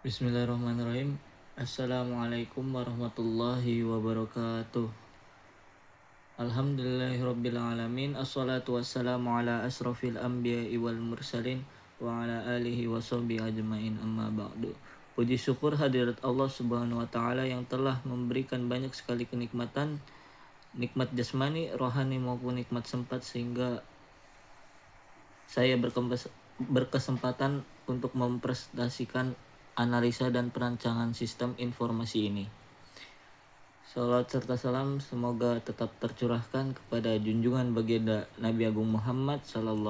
Bismillahirrahmanirrahim. Assalamualaikum warahmatullahi wabarakatuh. Alhamdulillahirabbil alamin. Assalatu wassalamu ala asrofil anbiya'i wal mursalin wa ala alihi washabihi ajmain, amma ba'du. Puji syukur hadirat Allah Subhanahu wa taala yang telah memberikan banyak sekali kenikmatan, nikmat jasmani, rohani maupun nikmat sempat, sehingga saya berkesempatan untuk mempresentasikan analisa dan perancangan sistem informasi ini. Salawat serta salam semoga tetap tercurahkan kepada junjungan baginda Nabi Agung Muhammad SAW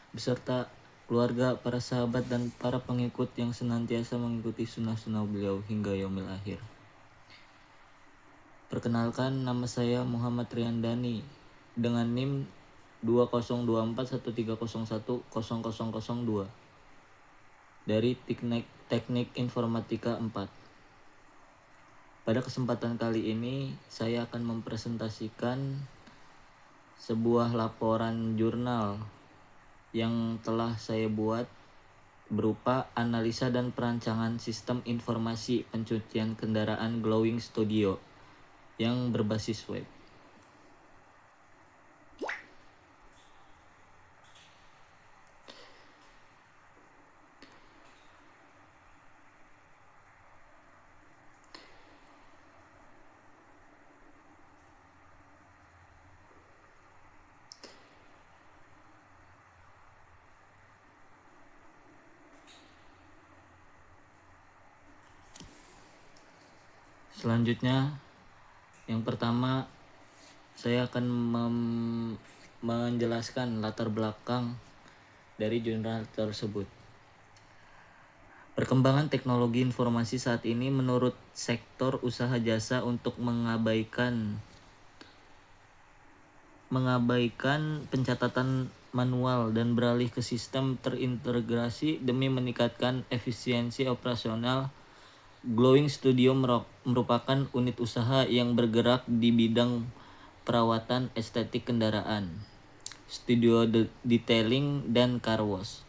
beserta keluarga, para sahabat, dan para pengikut yang senantiasa mengikuti sunnah-sunnah beliau hingga yaumil akhir. Perkenalkan, nama saya Muhammad Riyandani dengan NIM 202413010002 dari Teknik Informatika 4. Pada kesempatan kali ini saya akan mempresentasikan sebuah laporan jurnal yang telah saya buat berupa analisa dan perancangan sistem informasi pencucian kendaraan Glowing Studio yang berbasis web. Selanjutnya, yang pertama saya akan menjelaskan latar belakang dari jurnal tersebut. Perkembangan teknologi informasi saat ini menurut sektor usaha jasa untuk mengabaikan pencatatan manual dan beralih ke sistem terintegrasi demi meningkatkan efisiensi operasional. Glowing Studio merupakan unit usaha yang bergerak di bidang perawatan estetik kendaraan, studio detailing, dan car wash.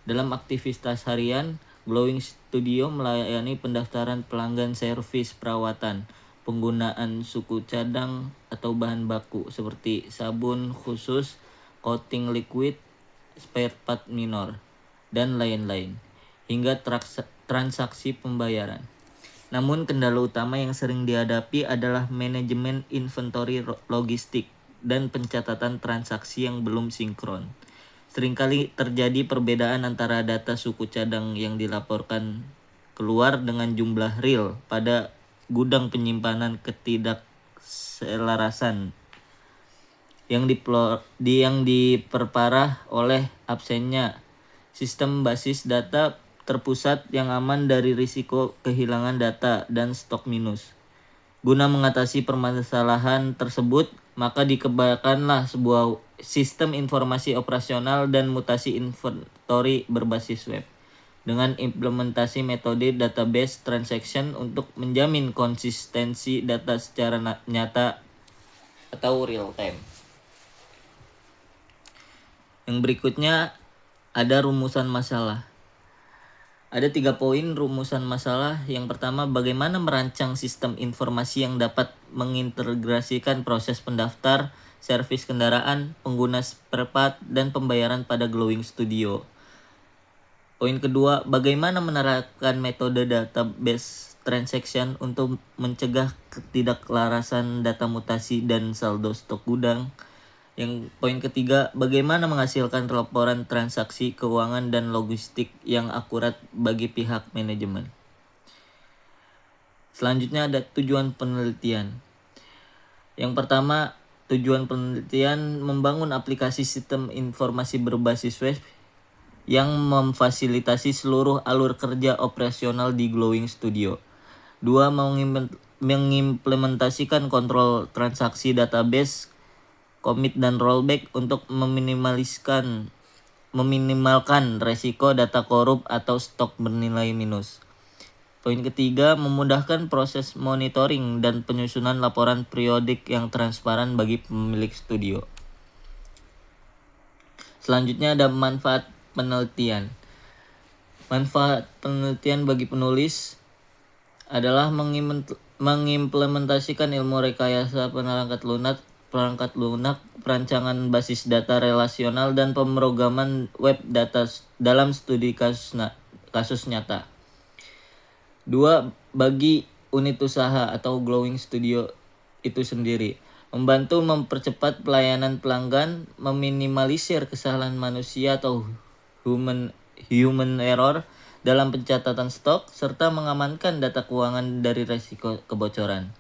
Dalam aktivitas harian, Glowing Studio melayani pendaftaran pelanggan servis perawatan, penggunaan suku cadang atau bahan baku seperti sabun khusus, coating liquid, spare part minor, dan lain-lain, hingga transaksi pembayaran. Namun kendala utama yang sering dihadapi adalah manajemen inventory logistik dan pencatatan transaksi yang belum sinkron. Seringkali terjadi perbedaan antara data suku cadang yang dilaporkan keluar dengan jumlah real pada gudang penyimpanan, ketidakselarasan yang diperparah oleh absennya sistem basis data terpusat yang aman dari risiko kehilangan data dan stok minus. Guna mengatasi permasalahan tersebut, maka dikembangkanlah sebuah sistem informasi operasional dan mutasi inventory berbasis web dengan implementasi metode database transaction untuk menjamin konsistensi data secara nyata atau real time. Yang berikutnya ada rumusan masalah. Ada 3 poin rumusan masalah. Yang pertama, bagaimana merancang sistem informasi yang dapat mengintegrasikan proses pendaftar, servis kendaraan, pengguna spare part, dan pembayaran pada Glowing Studio. Poin kedua, bagaimana menerapkan metode database transaction untuk mencegah ketidakselarasan data mutasi dan saldo stok gudang. Yang poin ketiga, bagaimana menghasilkan laporan transaksi keuangan dan logistik yang akurat bagi pihak manajemen. Selanjutnya ada tujuan penelitian. Yang pertama, tujuan penelitian membangun aplikasi sistem informasi berbasis web yang memfasilitasi seluruh alur kerja operasional di Glowing Studio. 2. Mengimplementasikan kontrol transaksi database, commit dan rollback untuk meminimalkan resiko data korup atau stok bernilai minus. Poin ketiga, memudahkan proses monitoring dan penyusunan laporan periodik yang transparan bagi pemilik studio. Selanjutnya ada manfaat penelitian. Manfaat penelitian bagi penulis adalah mengimplementasikan ilmu rekayasa perangkat lunak, perancangan basis data relasional, dan pemrograman web data dalam studi kasus nyata. 2. Bagi unit usaha atau Glowing Studio itu sendiri, membantu mempercepat pelayanan pelanggan, meminimalisir kesalahan manusia atau human error dalam pencatatan stok, serta mengamankan data keuangan dari risiko kebocoran.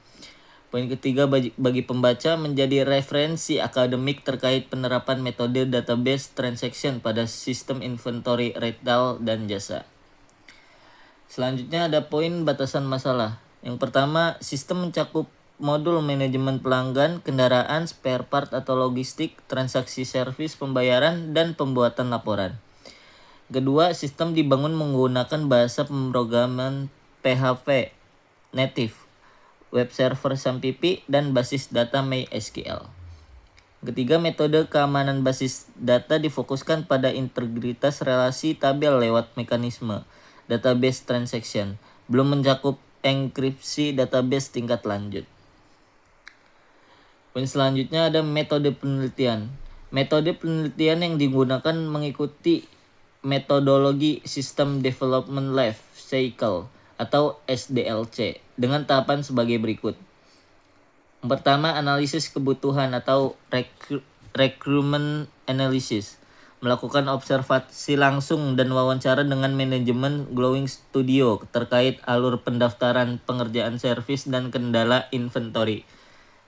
Poin ketiga, bagi pembaca menjadi referensi akademik terkait penerapan metode database transaction pada sistem inventory retail dan jasa. Selanjutnya ada poin batasan masalah. Yang pertama, sistem mencakup modul manajemen pelanggan, kendaraan, spare part atau logistik, transaksi servis, pembayaran, dan pembuatan laporan. Kedua, sistem dibangun menggunakan bahasa pemrograman PHP native, web server SAMPP, dan basis data MySQL. Ketiga, metode keamanan basis data difokuskan pada integritas relasi tabel lewat mekanisme database transaction, belum mencakup enkripsi database tingkat lanjut. Poin selanjutnya ada metode penelitian. Metode penelitian yang digunakan mengikuti metodologi System Development Life Cycle atau SDLC dengan tahapan sebagai berikut. Yang pertama, analisis kebutuhan atau recruitment analysis. Melakukan observasi langsung dan wawancara dengan manajemen Glowing Studio terkait alur pendaftaran, pengerjaan servis, dan kendala inventory.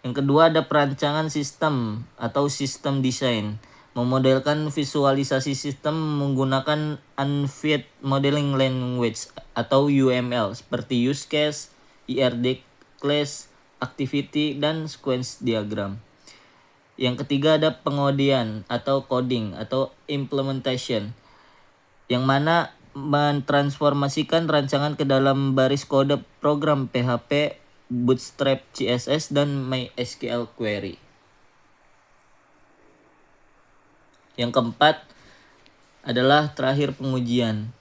Yang kedua ada perancangan sistem atau system design. Memodelkan visualisasi sistem menggunakan Unfit Modeling Language atau UML seperti use case, IRD class, activity, dan sequence diagram. Yang ketiga ada pengodian atau coding atau implementation, yang mana mentransformasikan rancangan ke dalam baris kode program PHP, Bootstrap CSS, dan MySQL query. Yang keempat adalah terakhir pengujian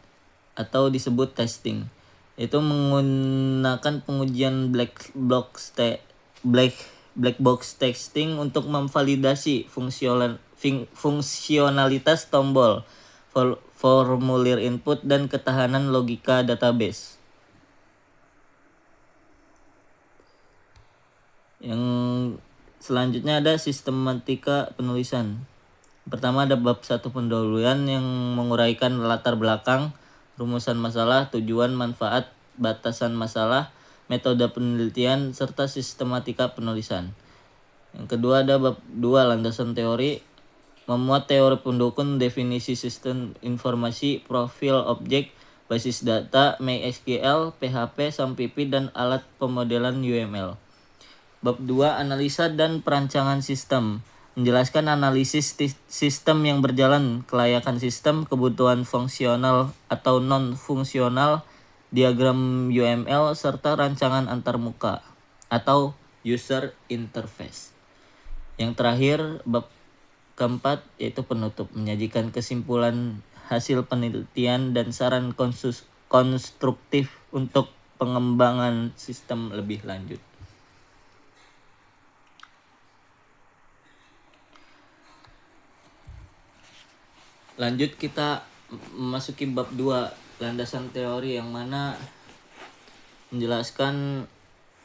atau disebut testing. Itu menggunakan pengujian black box testing untuk memvalidasi fungsionalitas tombol, formulir input, dan ketahanan logika database. Yang selanjutnya ada sistematika penulisan. Pertama ada bab 1 pendahuluan yang menguraikan latar belakang, rumusan masalah, tujuan, manfaat, batasan masalah, metode penelitian, serta sistematika penulisan. Yang kedua ada bab 2 landasan teori, memuat teori pendukung, definisi sistem informasi, profil objek, basis data, MySQL, PHP, SAMPP, dan alat pemodelan UML. Bab 2 analisa dan perancangan sistem, menjelaskan analisis sistem yang berjalan, kelayakan sistem, kebutuhan fungsional atau non-fungsional, diagram UML, serta rancangan antarmuka atau user interface. Yang terakhir, bab keempat yaitu penutup, menyajikan kesimpulan hasil penelitian dan saran konstruktif untuk pengembangan sistem lebih lanjut. Lanjut kita memasuki bab 2 landasan teori, yang mana menjelaskan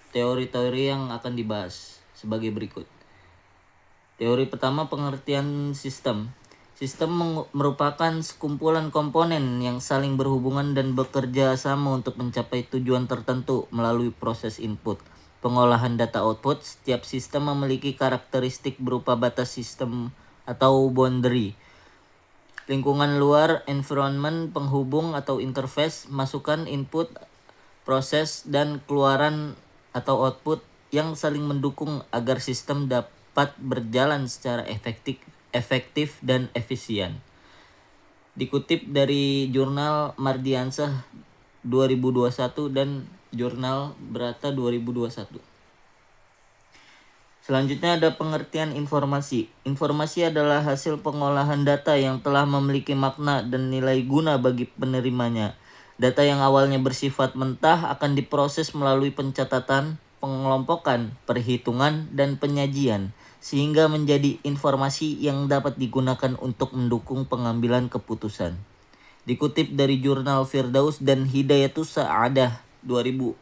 teori-teori yang akan dibahas sebagai berikut. Teori pertama, pengertian sistem. Sistem merupakan sekumpulan komponen yang saling berhubungan dan bekerja sama untuk mencapai tujuan tertentu melalui proses input, pengolahan data output. Setiap sistem memiliki karakteristik berupa batas sistem atau boundary, lingkungan luar, environment, penghubung atau interface, masukan, input, proses, dan keluaran atau output yang saling mendukung agar sistem dapat berjalan secara efektif dan efisien. Dikutip dari Jurnal Mardiansah 2021 dan Jurnal Brata 2021. Selanjutnya ada pengertian informasi. Informasi adalah hasil pengolahan data yang telah memiliki makna dan nilai guna bagi penerimanya. Data yang awalnya bersifat mentah akan diproses melalui pencatatan, pengelompokan, perhitungan, dan penyajian, sehingga menjadi informasi yang dapat digunakan untuk mendukung pengambilan keputusan. Dikutip dari jurnal Firdaus dan Hidayatus Sa'adah 2004,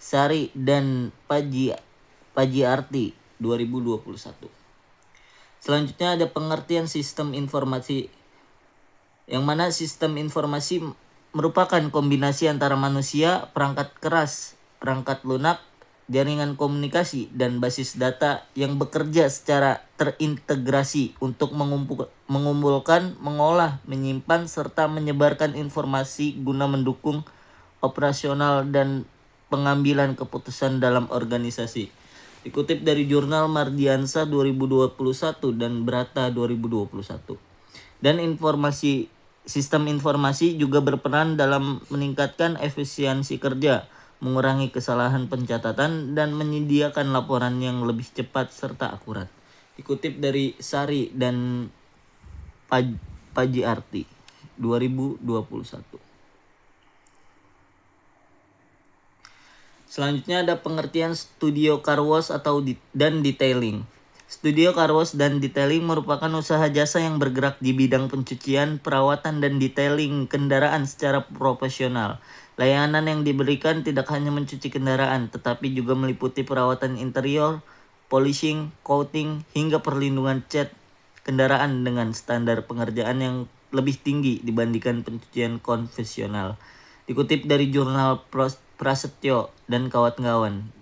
Sari dan Pajiarti 2021. Selanjutnya ada pengertian sistem informasi, yang mana sistem informasi merupakan kombinasi antara manusia, perangkat keras, perangkat lunak, jaringan komunikasi, dan basis data yang bekerja secara terintegrasi untuk mengumpulkan, mengolah, menyimpan, serta menyebarkan informasi guna mendukung operasional dan pengambilan keputusan dalam organisasi. Dikutip dari jurnal Mardiansa 2021 dan Brata 2021. Dan sistem informasi juga berperan dalam meningkatkan efisiensi kerja, mengurangi kesalahan pencatatan, dan menyediakan laporan yang lebih cepat serta akurat. Dikutip dari Sari dan Pajiarti 2021. Selanjutnya ada pengertian studio car wash dan detailing. Studio car wash dan detailing merupakan usaha jasa yang bergerak di bidang pencucian, perawatan, dan detailing kendaraan secara profesional. Layanan yang diberikan tidak hanya mencuci kendaraan, tetapi juga meliputi perawatan interior, polishing, coating, hingga perlindungan cat kendaraan dengan standar pengerjaan yang lebih tinggi dibandingkan pencucian konvensional. Dikutip dari jurnal Prasetyo dan kawan-kawan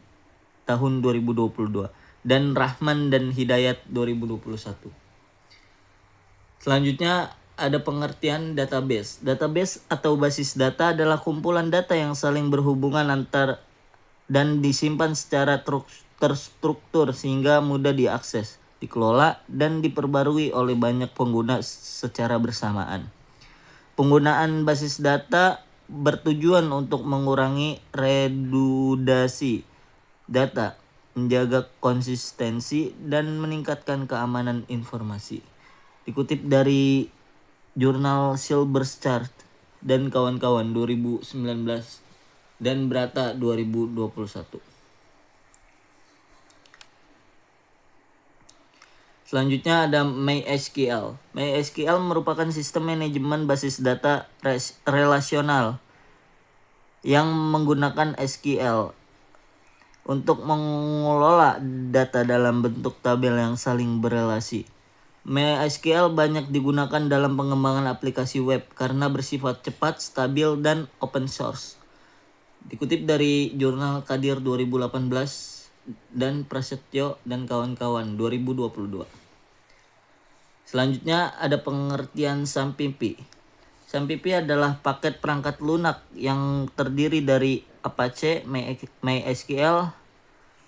tahun 2022 dan Rahman dan Hidayat 2021. Selanjutnya ada pengertian database. Database atau basis data adalah kumpulan data yang saling berhubungan antar dan disimpan secara terstruktur sehingga mudah diakses, dikelola, dan diperbarui oleh banyak pengguna secara bersamaan. Penggunaan basis data bertujuan untuk mengurangi redundasi data, menjaga konsistensi, dan meningkatkan keamanan informasi. Dikutip dari jurnal Silberschart dan kawan-kawan 2019 dan Brata 2021. Selanjutnya ada MySQL. MySQL merupakan sistem manajemen basis data relasional yang menggunakan SQL untuk mengelola data dalam bentuk tabel yang saling berelasi. MySQL banyak digunakan dalam pengembangan aplikasi web karena bersifat cepat, stabil, dan open source. Dikutip dari jurnal Kadir 2018 dan Prasetyo dan kawan-kawan 2022. Selanjutnya ada pengertian SAMPIPI. SAMPIPI adalah paket perangkat lunak yang terdiri dari Apache, MySQL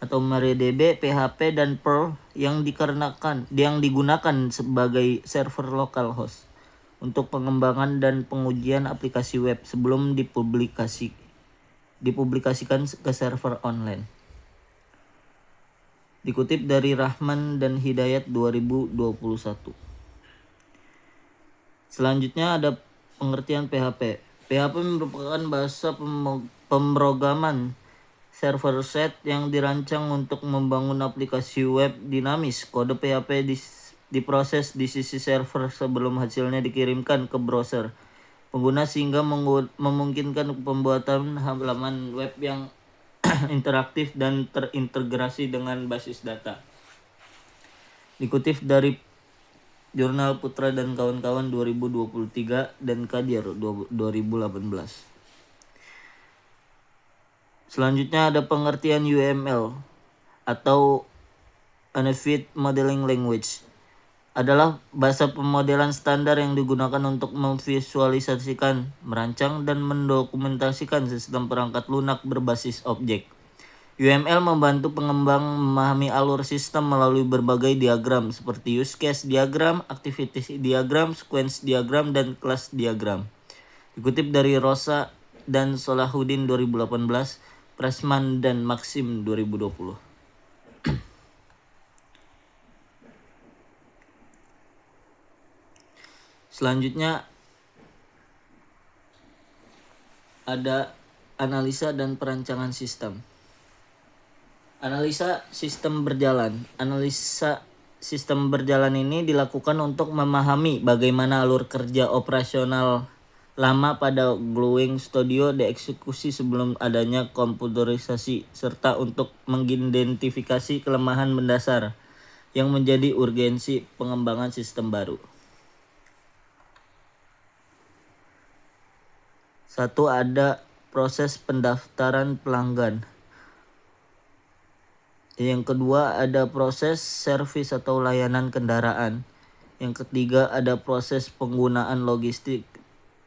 atau MariaDB, PHP, dan Perl yang digunakan sebagai server lokal host untuk pengembangan dan pengujian aplikasi web sebelum dipublikasikan ke server online. Dikutip dari Rahman dan Hidayat 2021. Selanjutnya ada pengertian PHP. PHP merupakan bahasa pemrograman server-side yang dirancang untuk membangun aplikasi web dinamis. Kode PHP diproses di sisi server sebelum hasilnya dikirimkan ke browser pengguna sehingga memungkinkan pembuatan halaman web yang interaktif dan terintegrasi dengan basis data. Dikutip dari Jurnal Putra dan kawan-kawan 2023 dan Kadir 2018. Selanjutnya ada pengertian UML atau Unified Modeling Language. Adalah bahasa pemodelan standar yang digunakan untuk memvisualisasikan, merancang, dan mendokumentasikan sistem perangkat lunak berbasis objek. UML membantu pengembang memahami alur sistem melalui berbagai diagram seperti use case diagram, activity diagram, sequence diagram, dan class diagram. Dikutip dari Rosa dan Solahuddin 2018, Pressman dan Maxim 2020. Selanjutnya ada analisa dan perancangan sistem. Analisa sistem berjalan. Analisa sistem berjalan ini dilakukan untuk memahami bagaimana alur kerja operasional lama pada Glowing Studio dieksekusi sebelum adanya komputerisasi, serta untuk mengidentifikasi kelemahan mendasar yang menjadi urgensi pengembangan sistem baru. 1. Ada proses pendaftaran pelanggan. Yang kedua ada proses servis atau layanan kendaraan. Yang ketiga ada proses penggunaan logistik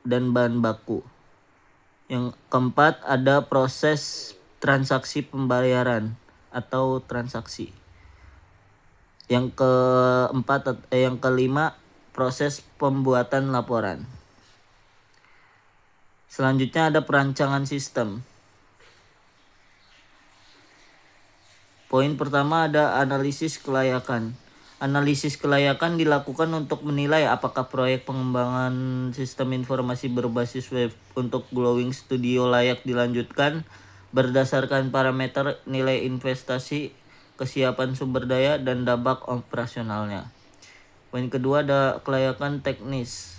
dan bahan baku. Yang keempat ada proses transaksi pembayaran atau transaksi. Yang kelima proses pembuatan laporan. Selanjutnya ada perancangan sistem. Poin pertama ada analisis kelayakan. Analisis kelayakan dilakukan untuk menilai apakah proyek pengembangan sistem informasi berbasis web untuk Glowing Studio layak dilanjutkan berdasarkan parameter nilai investasi, kesiapan sumber daya, dan dampak operasionalnya. Poin kedua ada kelayakan teknis.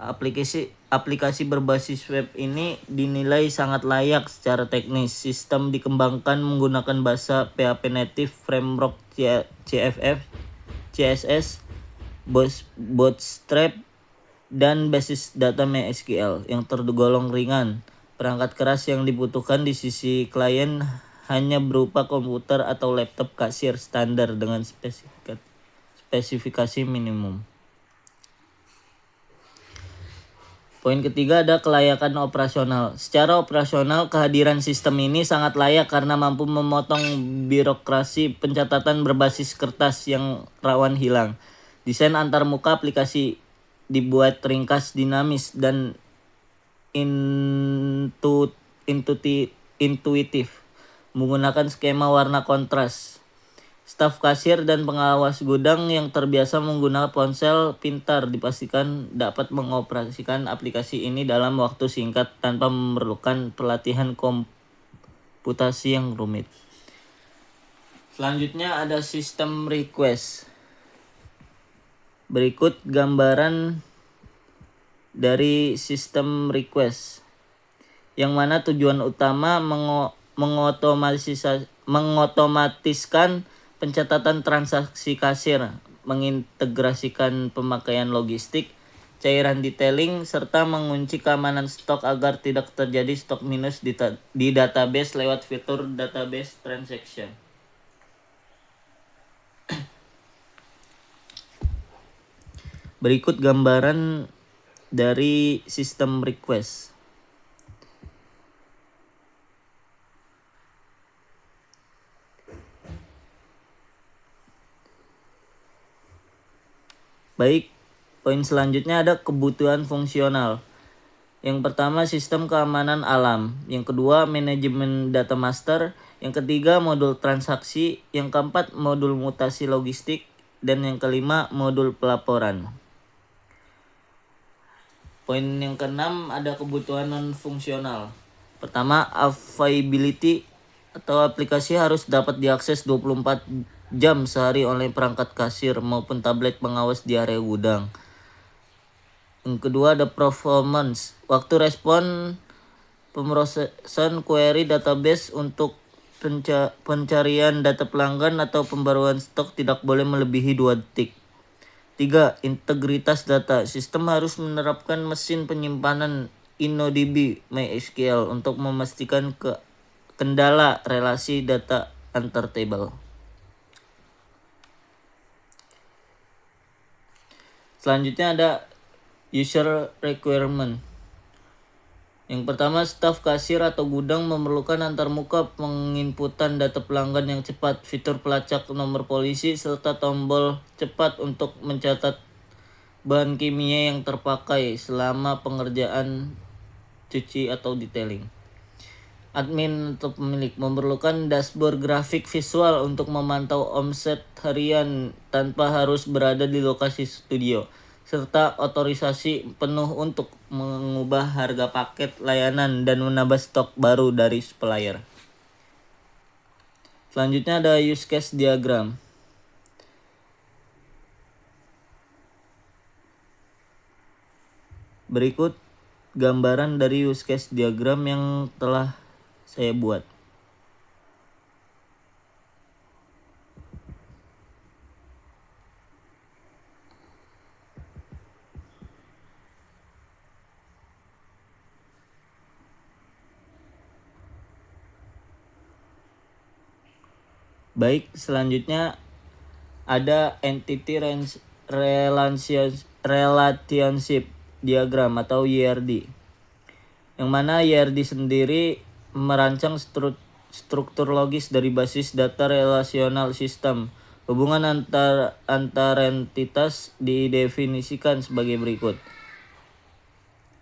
Aplikasi berbasis web ini dinilai sangat layak secara teknis. Sistem dikembangkan menggunakan bahasa PHP Native Framework CFF, CSS, Bootstrap, dan basis data MySQL yang tergolong ringan. Perangkat keras yang dibutuhkan di sisi klien hanya berupa komputer atau laptop kasir standar dengan spesifikasi minimum. Poin ketiga ada kelayakan operasional. Secara operasional, kehadiran sistem ini sangat layak karena mampu memotong birokrasi pencatatan berbasis kertas yang rawan hilang. Desain antarmuka aplikasi dibuat ringkas, dinamis, dan intuitif, menggunakan skema warna kontras. Staf kasir dan pengawas gudang yang terbiasa menggunakan ponsel pintar dipastikan dapat mengoperasikan aplikasi ini dalam waktu singkat tanpa memerlukan pelatihan komputasi yang rumit. Selanjutnya ada sistem request. Berikut gambaran dari sistem request, yang mana tujuan utama mengotomatiskan pencatatan transaksi kasir, mengintegrasikan pemakaian logistik, cairan detailing, serta mengunci keamanan stok agar tidak terjadi stok minus di database lewat fitur database transaction. Berikut gambaran dari sistem request. Baik, poin selanjutnya ada kebutuhan fungsional. Yang pertama sistem keamanan alam, yang kedua manajemen data master, yang ketiga modul transaksi, yang keempat modul mutasi logistik, dan yang kelima modul pelaporan. Poin yang keenam ada kebutuhan non fungsional. Pertama, availability atau aplikasi harus dapat diakses 24 jam sehari oleh perangkat kasir maupun tablet pengawas di area gudang. Yang kedua ada performance. Waktu respon pemrosesan query database untuk pencarian data pelanggan atau pembaruan stok tidak boleh melebihi 2 detik. 3. Integritas data. Sistem harus menerapkan mesin penyimpanan InnoDB MySQL untuk memastikan kendala relasi data antar table. Selanjutnya ada user requirement. Yang pertama, staf kasir atau gudang memerlukan antarmuka penginputan data pelanggan yang cepat, fitur pelacak nomor polisi, serta tombol cepat untuk mencatat bahan kimia yang terpakai selama pengerjaan cuci atau detailing. Admin atau pemilik memerlukan dashboard grafik visual untuk memantau omset harian tanpa harus berada di lokasi studio. serta otorisasi penuh untuk mengubah harga paket layanan dan menambah stok baru dari supplier. Selanjutnya ada use case diagram. Berikut gambaran dari use case diagram yang telah saya buat. Baik, selanjutnya ada entity relationship diagram atau YRD. Yang mana YRD sendiri merancang struktur logis dari basis data relasional sistem. Hubungan antar entitas didefinisikan sebagai berikut.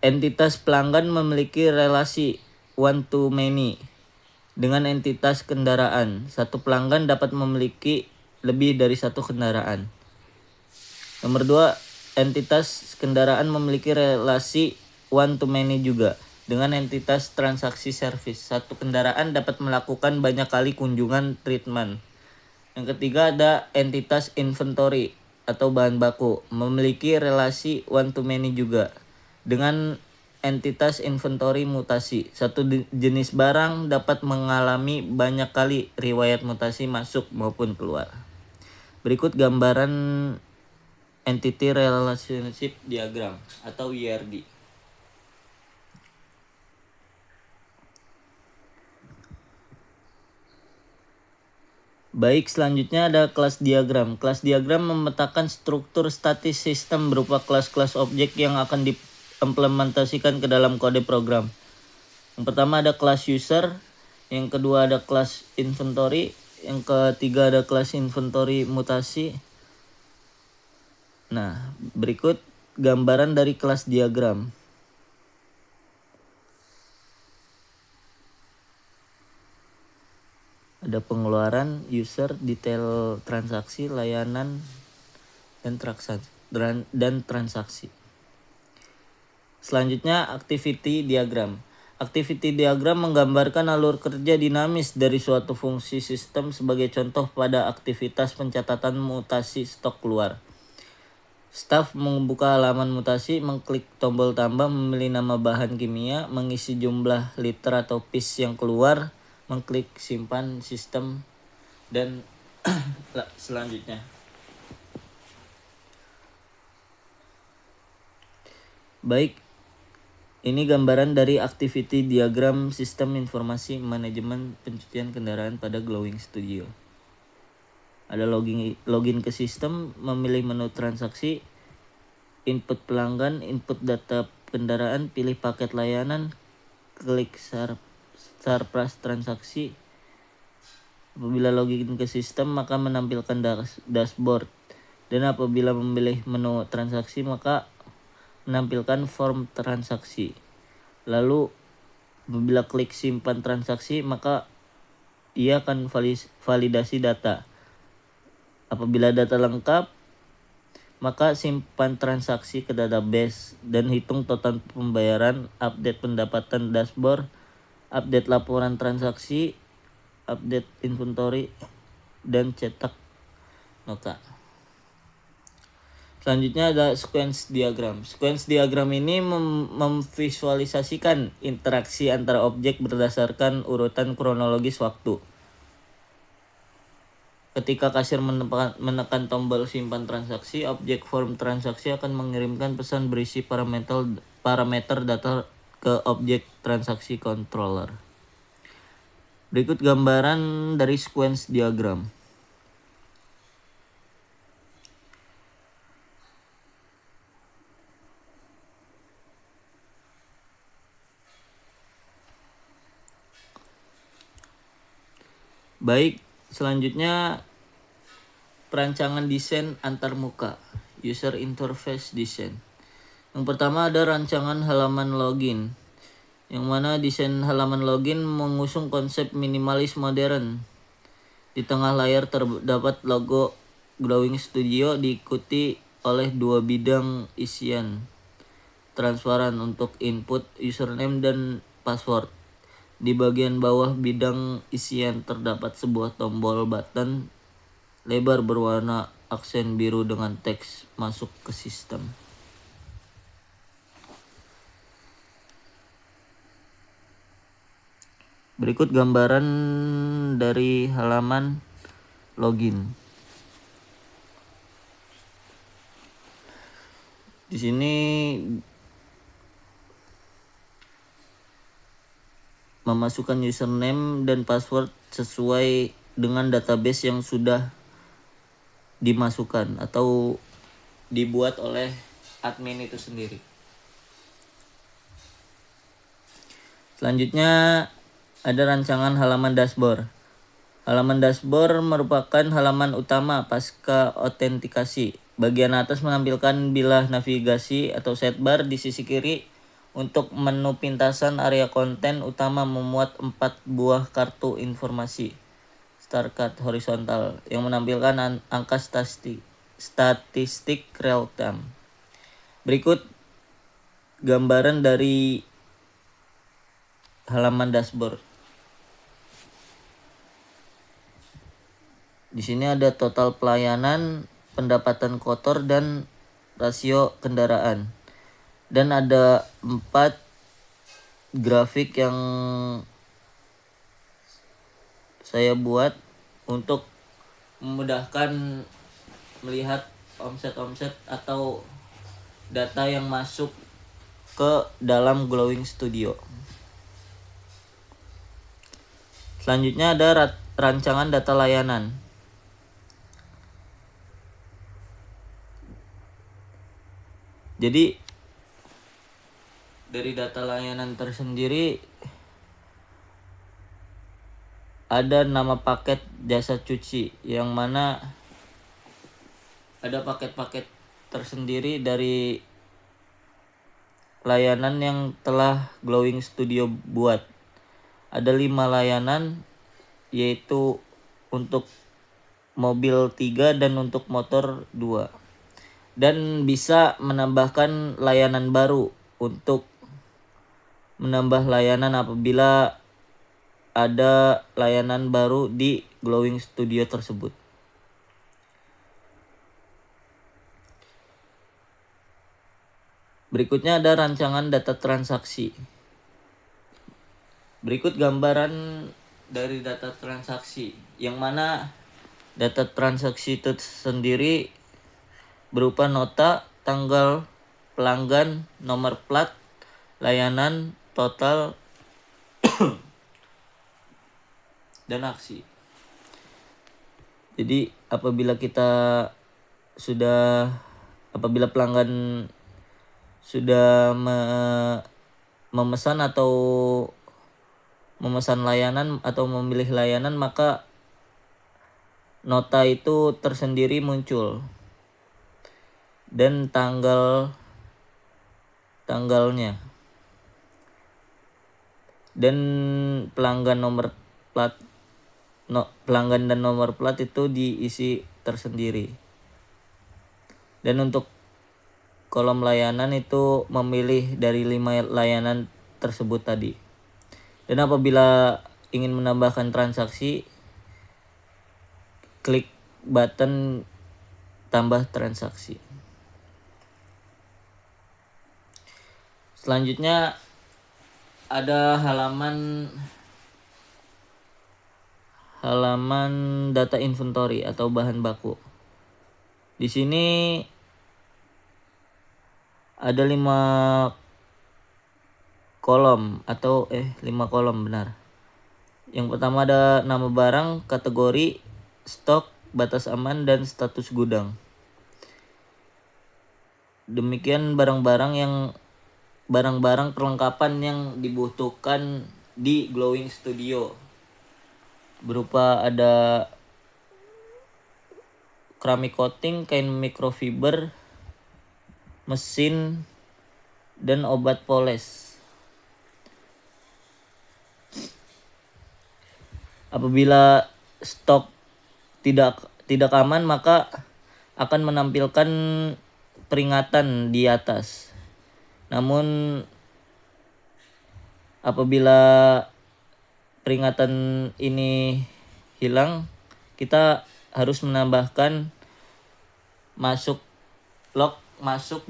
Entitas pelanggan memiliki relasi one to many dengan entitas kendaraan. Satu pelanggan dapat memiliki lebih dari satu kendaraan. Nomor 2, entitas kendaraan memiliki relasi one to many juga dengan entitas transaksi service. Satu kendaraan dapat melakukan banyak kali kunjungan treatment. Yang ketiga ada entitas inventory atau bahan baku, memiliki relasi one to many juga dengan entitas inventory mutasi. Satu jenis barang dapat mengalami banyak kali riwayat mutasi masuk maupun keluar. Berikut gambaran entity relationship diagram atau YRD. Baik, selanjutnya ada kelas diagram. Kelas diagram memetakan struktur statis sistem berupa kelas-kelas objek yang akan diimplementasikan ke dalam kode program. Yang pertama ada kelas user, yang kedua ada kelas inventory, yang ketiga ada kelas inventory mutasi. Nah, berikut gambaran dari kelas diagram. Ada pengeluaran, user, detail transaksi, layanan, dan transaksi. Selanjutnya activity diagram. Activity diagram menggambarkan alur kerja dinamis dari suatu fungsi sistem sebagai contoh pada aktivitas pencatatan mutasi stok keluar. Staf membuka halaman mutasi, mengklik tombol tambah, memilih nama bahan kimia, mengisi jumlah liter atau piece yang keluar, mengklik simpan sistem, dan selanjutnya. Baik, ini gambaran dari activity diagram sistem informasi manajemen pencucian kendaraan pada Glowing Studio. Ada login ke sistem, memilih menu transaksi, input pelanggan, input data kendaraan, pilih paket layanan, klik surplus transaksi. Apabila login ke sistem maka menampilkan dashboard, dan apabila memilih menu transaksi maka menampilkan form transaksi. Lalu apabila klik simpan transaksi maka ia akan validasi data. Apabila data lengkap maka simpan transaksi ke database dan hitung total pembayaran, update pendapatan dashboard, update laporan transaksi, update inventory, dan cetak nota. Selanjutnya ada sequence diagram. Sequence diagram ini memvisualisasikan interaksi antara objek berdasarkan urutan kronologis waktu. Ketika kasir menekan tombol simpan transaksi, objek form transaksi akan mengirimkan pesan berisi parameter data ke objek transaksi controller. Berikut gambaran dari sequence diagram. Baik, selanjutnya perancangan desain antarmuka, user interface design. Yang pertama ada rancangan halaman login, yang mana desain halaman login mengusung konsep minimalis modern. Di tengah layar terdapat logo Glowing Studio diikuti oleh dua bidang isian transparan untuk input username dan password. Di bagian bawah bidang isian terdapat sebuah tombol button lebar berwarna aksen biru dengan teks masuk ke sistem. Berikut gambaran dari halaman login. Di sini memasukkan username dan password sesuai dengan database yang sudah dimasukkan atau dibuat oleh admin itu sendiri. Selanjutnya ada rancangan halaman dashboard. Halaman dashboard merupakan halaman utama pasca autentikasi. Bagian atas menampilkan bilah navigasi atau sidebar di sisi kiri. Untuk menu pintasan area konten utama memuat 4 buah kartu informasi star card horizontal yang menampilkan angka statistik real time. Berikut gambaran dari halaman dashboard. Di sini ada total pelayanan, pendapatan kotor, dan rasio kendaraan. Dan ada 4 grafik yang saya buat untuk memudahkan melihat omset-omset atau data yang masuk ke dalam Glowing Studio. Selanjutnya ada rancangan data layanan. Jadi dari data layanan tersendiri ada nama paket jasa cuci, yang mana ada paket-paket tersendiri dari layanan yang telah Glowing Studio buat. Ada 5 layanan, yaitu untuk mobil 3 dan untuk motor 2. Dan bisa menambahkan layanan baru untuk menambah layanan apabila ada layanan baru di Glowing Studio tersebut. Berikutnya ada rancangan data transaksi. Berikut gambaran dari data transaksi, yang mana data transaksi itu sendiri berupa nota, tanggal, pelanggan, nomor plat, layanan, total, dan aksi. Jadi apabila pelanggan sudah memesan atau memesan layanan atau memilih layanan, maka nota itu tersendiri muncul dan tanggalnya, dan pelanggan dan nomor plat itu diisi tersendiri. Dan untuk kolom layanan itu memilih dari 5 layanan tersebut tadi. Dan apabila ingin menambahkan transaksi, klik button tambah transaksi. Selanjutnya ada halaman data inventory atau bahan baku. Di sini ada 5 kolom atau 5 kolom benar. Yang pertama ada nama barang, kategori, stok, batas aman, dan status gudang. Demikian barang-barang perlengkapan yang dibutuhkan di Glowing Studio, berupa ada keramik coating, kain microfiber, mesin, dan obat poles. Apabila stok tidak aman, maka akan menampilkan peringatan di atas. Namun apabila peringatan ini hilang, kita harus menambahkan masuk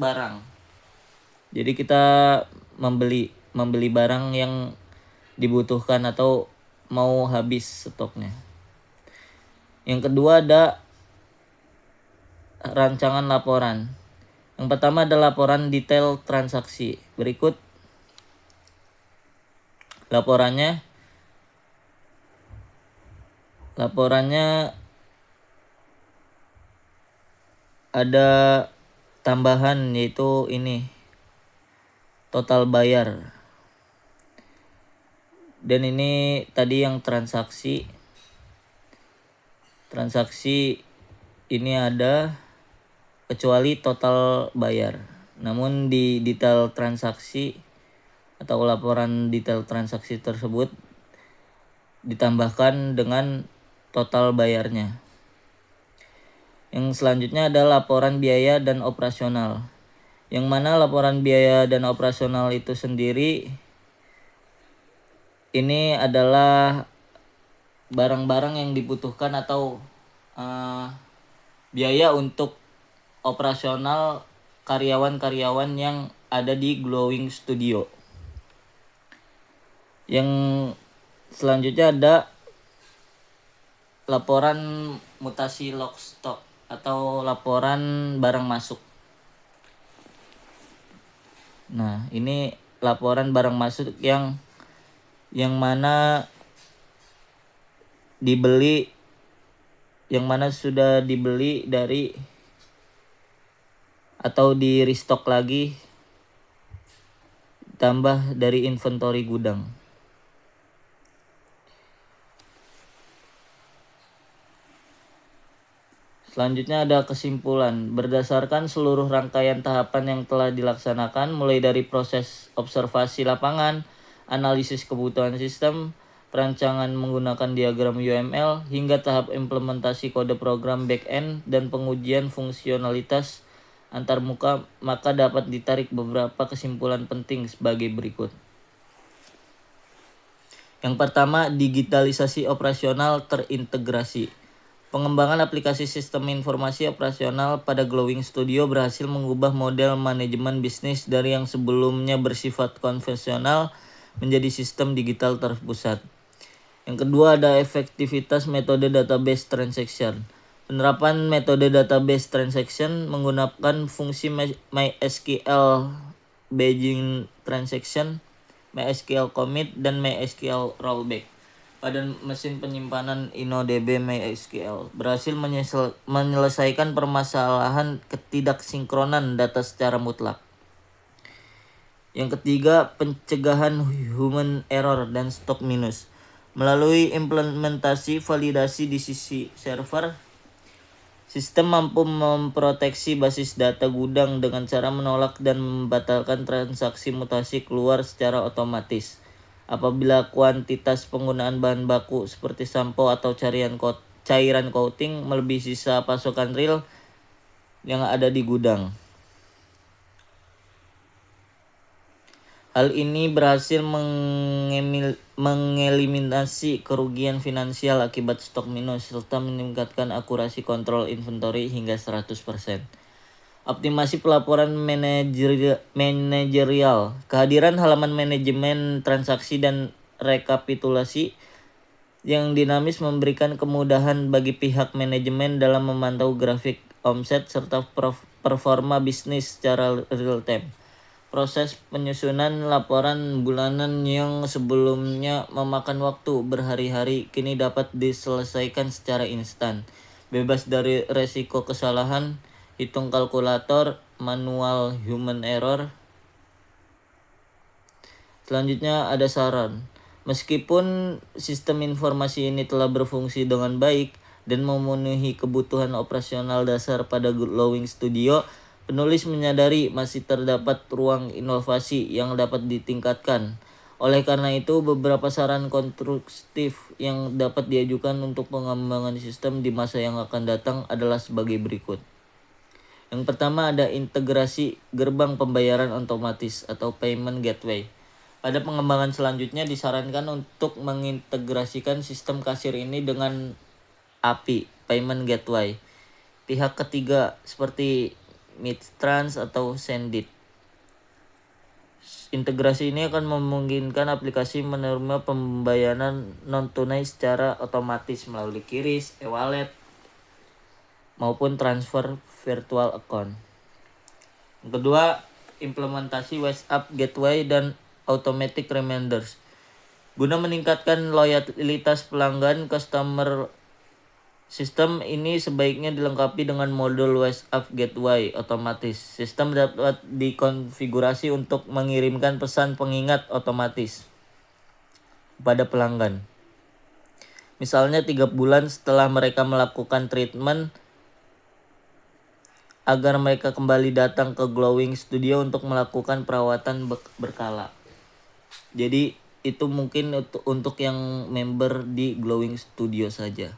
barang. Jadi kita membeli barang yang dibutuhkan atau mau habis stoknya. Yang kedua ada rancangan laporan. Yang pertama adalah laporan detail transaksi. Berikut laporannya ada tambahan, yaitu ini total bayar. Dan ini tadi yang transaksi ini ada kecuali total bayar. Namun di detail transaksi atau laporan detail transaksi tersebut ditambahkan dengan total bayarnya. Yang selanjutnya adalah laporan biaya dan operasional. Yang mana laporan biaya dan operasional itu sendiri ini adalah barang-barang yang dibutuhkan atau biaya untuk operasional karyawan-karyawan yang ada di Glowing Studio. Yang selanjutnya ada laporan mutasi log stock atau laporan barang masuk. Nah, ini laporan barang masuk yang mana sudah dibeli dari atau di restock lagi, tambah dari inventory gudang. Selanjutnya ada kesimpulan. Berdasarkan seluruh rangkaian tahapan yang telah dilaksanakan, mulai dari proses observasi lapangan, analisis kebutuhan sistem, perancangan menggunakan diagram UML, hingga tahap implementasi kode program back-end dan pengujian fungsionalitas antarmuka, maka dapat ditarik beberapa kesimpulan penting sebagai berikut. Yang pertama, digitalisasi operasional terintegrasi. Pengembangan aplikasi sistem informasi operasional pada Glowing Studio berhasil mengubah model manajemen bisnis dari yang sebelumnya bersifat konvensional menjadi sistem digital terpusat. Yang kedua ada efektivitas metode database transaction. Penerapan metode database transaction menggunakan fungsi MySQL Baging Transaction, MySQL Commit, dan MySQL Rollback pada mesin penyimpanan InnoDB MySQL berhasil menyelesaikan permasalahan ketidaksinkronan data secara mutlak. Yang ketiga, pencegahan human error dan stok minus. Melalui implementasi validasi di sisi server, sistem mampu memproteksi basis data gudang dengan cara menolak dan membatalkan transaksi mutasi keluar secara otomatis. Apabila kuantitas penggunaan bahan baku seperti sampo atau cairan coating melebihi sisa pasokan real yang ada di gudang. Hal ini berhasil mengeliminasi kerugian finansial akibat stok minus serta meningkatkan akurasi kontrol inventory hingga 100%. Optimasi pelaporan manajerial. Kehadiran halaman manajemen transaksi dan rekapitulasi yang dinamis memberikan kemudahan bagi pihak manajemen dalam memantau grafik omset serta performa bisnis secara real time. Proses penyusunan laporan bulanan yang sebelumnya memakan waktu berhari-hari kini dapat diselesaikan secara instan, bebas dari resiko kesalahan, hitung kalkulator, manual human error. Selanjutnya ada saran. Meskipun sistem informasi ini telah berfungsi dengan baik dan memenuhi kebutuhan operasional dasar pada Glowing Studio, penulis menyadari masih terdapat ruang inovasi yang dapat ditingkatkan. Oleh karena itu, beberapa saran konstruktif yang dapat diajukan untuk pengembangan sistem di masa yang akan datang adalah sebagai berikut. Yang pertama ada integrasi gerbang pembayaran otomatis atau payment gateway. Pada pengembangan selanjutnya disarankan untuk mengintegrasikan sistem kasir ini dengan API, payment gateway, pihak ketiga seperti Midtrans atau Sendit. Integrasi ini akan memungkinkan aplikasi menerima pembayaran non-tunai secara otomatis melalui QRIS, e-wallet, maupun transfer virtual account. Yang kedua, implementasi WhatsApp Gateway dan Automatic Reminders. Guna meningkatkan loyalitas pelanggan, customer sistem ini sebaiknya dilengkapi dengan modul WhatsApp Gateway otomatis. Sistem dapat dikonfigurasi untuk mengirimkan pesan pengingat otomatis kepada pelanggan. Misalnya 3 bulan setelah mereka melakukan treatment, agar mereka kembali datang ke Glowing Studio untuk melakukan perawatan berkala. Jadi itu mungkin untuk yang member di Glowing Studio saja.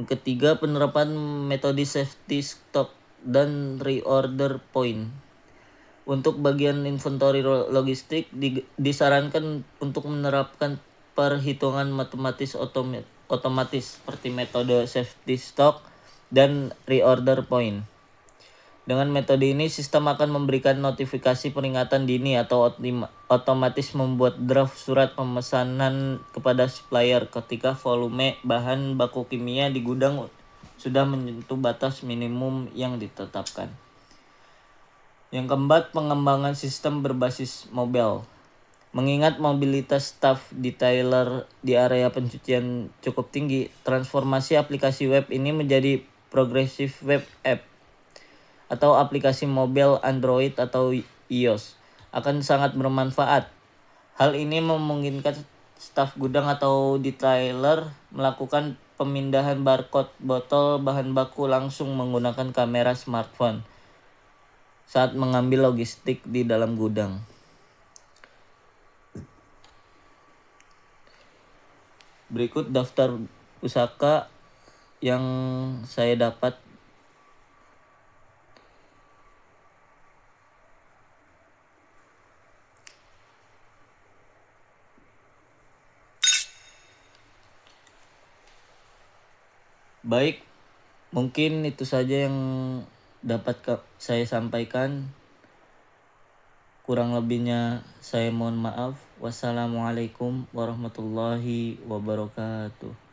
Yang ketiga, penerapan metode safety stock dan reorder point. Untuk bagian inventory logistik disarankan untuk menerapkan perhitungan matematis otomatis seperti metode safety stock dan reorder point. Dengan metode ini, sistem akan memberikan notifikasi peringatan dini atau otomatis membuat draft surat pemesanan kepada supplier ketika volume bahan baku kimia di gudang sudah menyentuh batas minimum yang ditetapkan. Yang keempat, pengembangan sistem berbasis mobile. Mengingat mobilitas staf detailer di area pencucian cukup tinggi, transformasi aplikasi web ini menjadi progressive web app atau aplikasi mobile Android atau iOS akan sangat bermanfaat. Hal ini memungkinkan staf gudang atau detailer melakukan pemindahan barcode botol bahan baku langsung menggunakan kamera smartphone saat mengambil logistik di dalam gudang. Berikut daftar pusaka yang saya dapat. Baik, mungkin itu saja yang dapat saya sampaikan. Kurang lebihnya saya mohon maaf. Wassalamualaikum warahmatullahi wabarakatuh.